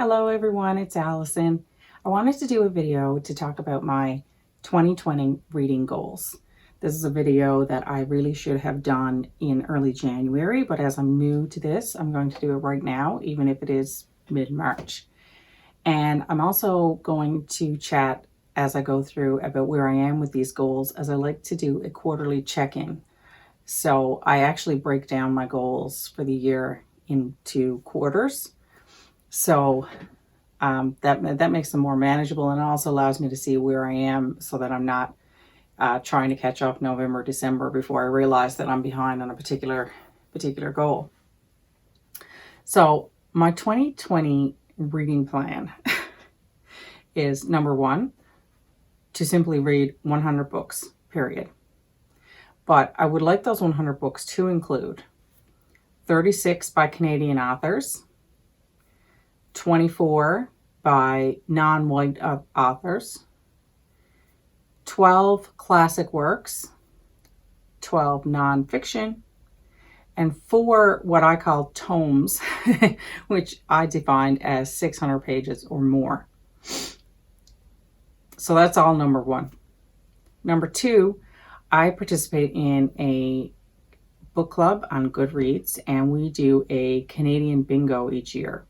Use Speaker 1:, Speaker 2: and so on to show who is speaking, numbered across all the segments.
Speaker 1: Hello everyone, it's Allison. I wanted to do a video to talk about my 2020 reading goals. This is a video that I really should have done in early January, but as I'm new to this, I'm going to do it right now, even if it is mid-March. And I'm also going to chat as I go through about where I am with these goals, as I like to do a quarterly check-in. So I actually break down my goals for the year into quarters. So that makes them more manageable, and it also allows me to see where I am so that I'm not trying to catch up November, December before I realize that I'm behind on a particular goal. So my 2020 reading plan is number one, to simply read 100 books, period. But I would like those 100 books to include 36 by Canadian authors, 24 by non-white authors, 12 classic works, 12 nonfiction, and 4 what I call tomes, which I defined as 600 pages or more. So that's all number one. Number two, I participate in a book club on Goodreads, and we do a Canadian bingo each year.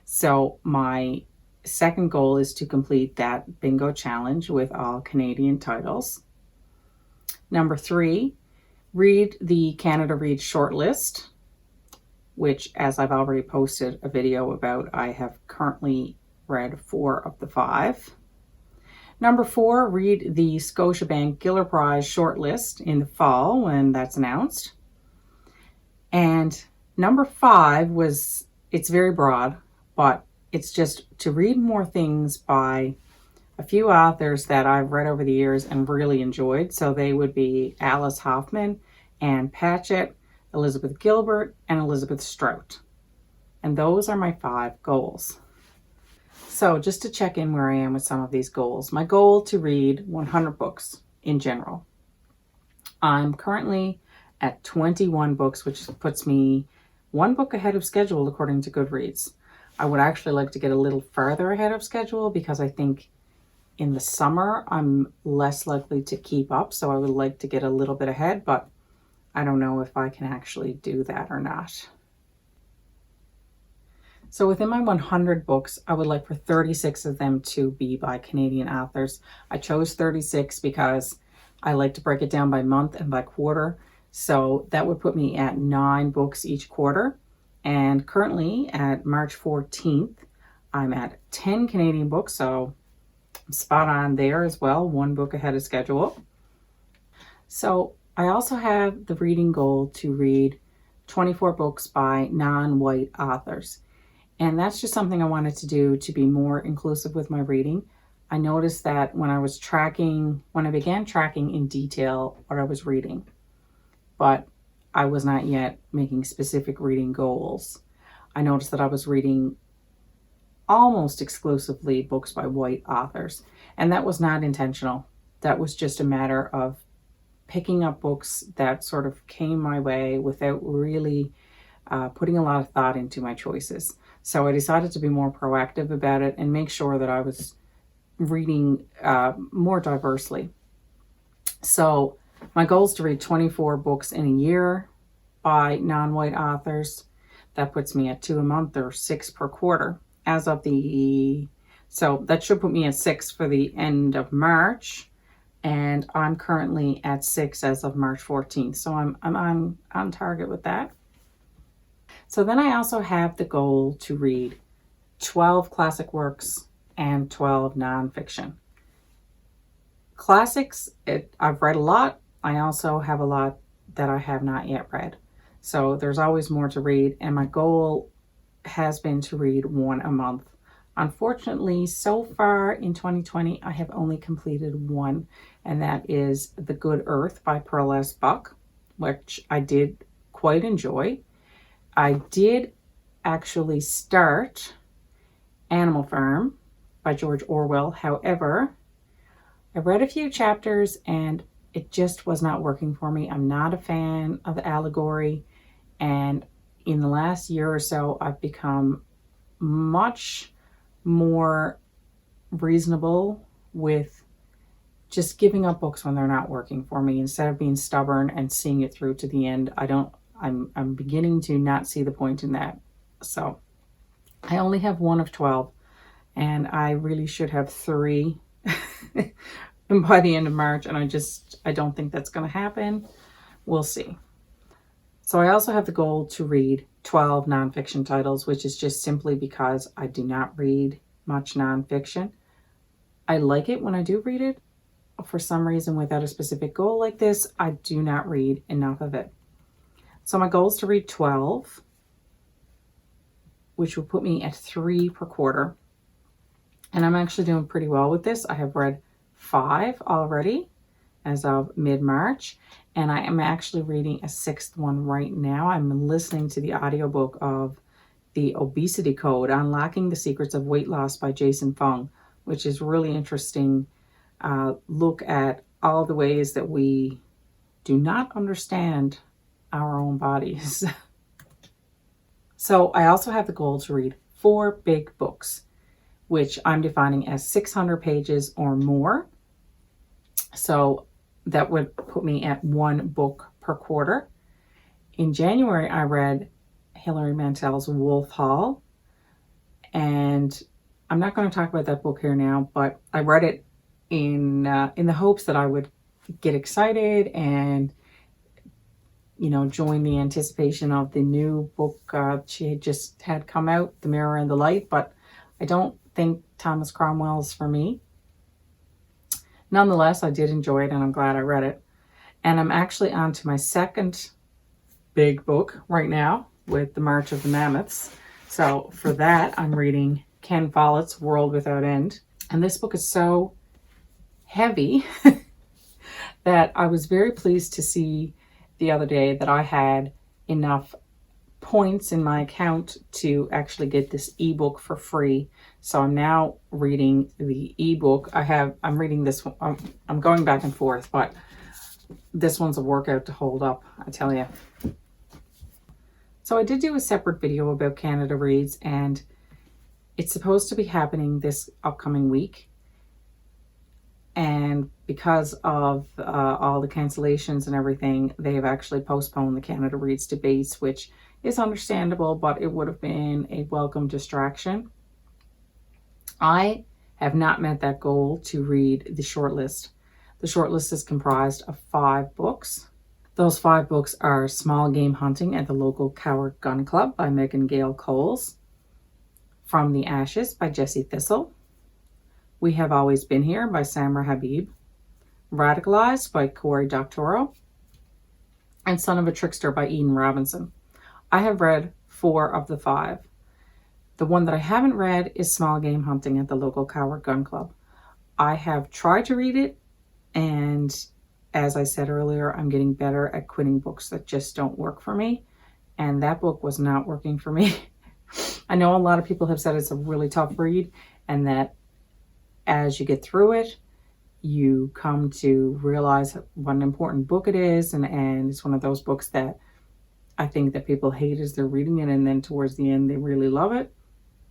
Speaker 1: So my second goal is to complete that bingo challenge with all Canadian titles. Number three, read the Canada Reads shortlist, which, as I've already posted a video about, I have currently read 4 of the 5. Number 4, read the Scotiabank Giller Prize shortlist in the fall when that's announced. And number 5 it's very broad, but it's just to read more things by a few authors that I've read over the years and really enjoyed. So they would be Alice Hoffman and Patchett, Elizabeth Gilbert, and Elizabeth Strout. And those are my 5 goals. So just to check in where I am with some of these goals. My goal to read 100 books in general. I'm currently at 21 books, which puts me 1 book ahead of schedule according to Goodreads. I would actually like to get a little further ahead of schedule because I think in the summer I'm less likely to keep up. So I would like to get a little bit ahead, but I don't know if I can actually do that or not. So within my 100 books, I would like for 36 of them to be by Canadian authors. I chose 36 because I like to break it down by month and by quarter. So that would put me at 9 books each quarter. And currently at March 14th, I'm at 10 Canadian books. So I'm spot on there as well, 1 book ahead of schedule. So I also have the reading goal to read 24 books by non-white authors. And that's just something I wanted to do to be more inclusive with my reading. I noticed that when I began tracking in detail what I was reading, but I was not yet making specific reading goals, I noticed that I was reading almost exclusively books by white authors. And that was not intentional. That was just a matter of picking up books that sort of came my way without really putting a lot of thought into my choices. So I decided to be more proactive about it and make sure that I was reading more diversely. So my goal is to read 24 books in a year by non-white authors. That puts me at 2 a month or 6 per quarter. So that should put me at 6 for the end of March. And I'm currently at 6 as of March 14th. So I'm on target with that. So then I also have the goal to read 12 classic works and 12 nonfiction. Classics, I've read a lot. I also have a lot that I have not yet read. So there's always more to read, and my goal has been to read 1 a month. Unfortunately, so far in 2020, I have only completed 1, and that is The Good Earth by Pearl S. Buck, which I did quite enjoy. I did actually start Animal Farm by George Orwell. However, I read a few chapters and it just was not working for me. I'm not a fan of allegory, and in the last year or so, I've become much more reasonable with just giving up books when they're not working for me instead of being stubborn and seeing it through to the end. I'm beginning to not see the point in that. So I only have one of 12, and I really should have 3 by the end of March, and I don't think that's going to happen. We'll see. So I also have the goal to read 12 nonfiction titles, which is just simply because I do not read much nonfiction. I like it when I do read it. For some reason, without a specific goal like this, I do not read enough of it. So my goal is to read 12, which will put me at 3 per quarter. And I'm actually doing pretty well with this. I have read 5 already as of mid-March, and I am actually reading a 6th one right now. I'm listening to the audiobook of The Obesity Code, Unlocking the Secrets of Weight Loss by Jason Fung, which is really interesting. Look at all the ways that we do not understand our own bodies. So I also have the goal to read 4 big books, which I'm defining as 600 pages or more. So that would put me at 1 book per quarter. In January, I read Hilary Mantel's Wolf Hall, and I'm not going to talk about that book here now, but I read it in the hopes that I would get excited and, join the anticipation of the new book she had just had come out, The Mirror and the Light. But I don't think Thomas Cromwell is for me. Nonetheless, I did enjoy it, and I'm glad I read it. And I'm actually on to my 2nd big book right now with The March of the Mammoths. So for that, I'm reading Ken Follett's World Without End. And this book is so heavy that I was very pleased to see the other day that I had enough points in my account to actually get this ebook for free. So I'm now reading the ebook. I'm reading this one. I'm going back and forth, but this one's a workout to hold up, I tell you. So I did do a separate video about Canada Reads, and it's supposed to be happening this upcoming week. And because of all the cancellations and everything, they have actually postponed the Canada Reads debates, which is understandable, but it would have been a welcome distraction. I have not met that goal to read the shortlist. The shortlist is comprised of 5 books. Those 5 books are Small Game Hunting at the Local Coward Gun Club by Megan Gale Coles, From the Ashes by Jessie Thistle, We Have Always Been Here by Samra Habib, Radicalized by Cory Doctorow, and Son of a Trickster by Eden Robinson. I have read 4 of the 5. The one that I haven't read is Small Game Hunting at the Local Coward Gun Club. I have tried to read it, and as I said earlier, I'm getting better at quitting books that just don't work for me, and that book was not working for me. I know a lot of people have said it's a really tough read, and that as you get through it, you come to realize what an important book it is, and it's one of those books that I think that people hate as they're reading it, and then towards the end they really love it.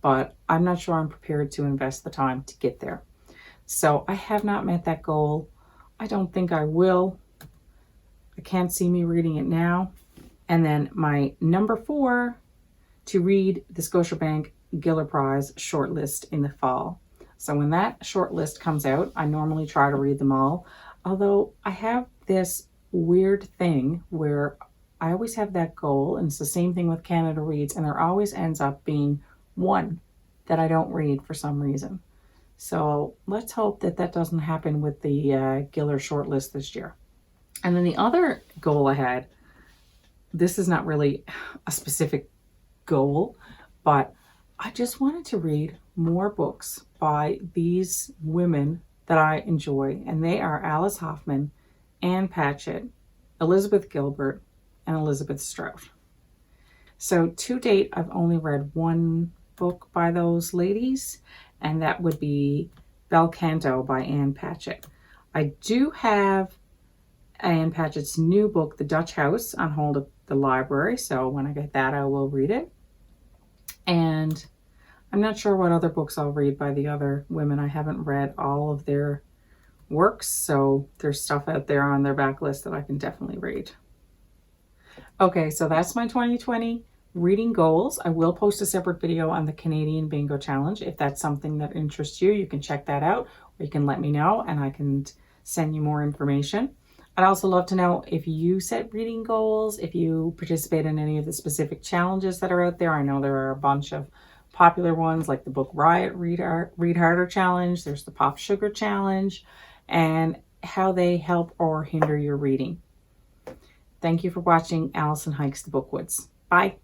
Speaker 1: But I'm not sure I'm prepared to invest the time to get there. So I have not met that goal. I don't think I will. I can't see me reading it now. And then my number 4, to read the Scotiabank Giller Prize shortlist in the fall. So when that shortlist comes out, I normally try to read them all. Although I have this weird thing where I always have that goal, and it's the same thing with Canada Reads, and there always ends up being one that I don't read for some reason. So let's hope that that doesn't happen with the Giller shortlist this year. And then the other goal I had, this is not really a specific goal, but I just wanted to read more books by these women that I enjoy. And they are Alice Hoffman, Anne Patchett, Elizabeth Gilbert, and Elizabeth Strout. So to date, I've only read 1 book by those ladies, and that would be Bel Canto by Anne Patchett. I do have Anne Patchett's new book, The Dutch House, on hold at the library, so when I get that, I will read it. And I'm not sure what other books I'll read by the other women. I haven't read all of their works, so there's stuff out there on their backlist that I can definitely read. Okay, so that's my 2020 reading goals. I will post a separate video on the Canadian Bingo Challenge. If that's something that interests you, you can check that out, or you can let me know and I can send you more information. I'd also love to know if you set reading goals, if you participate in any of the specific challenges that are out there. I know there are a bunch of popular ones like the Book Riot Read Harder Challenge, there's the Pop Sugar Challenge, and how they help or hinder your reading. Thank you for watching Allison Hikes the Bookwoods. Bye.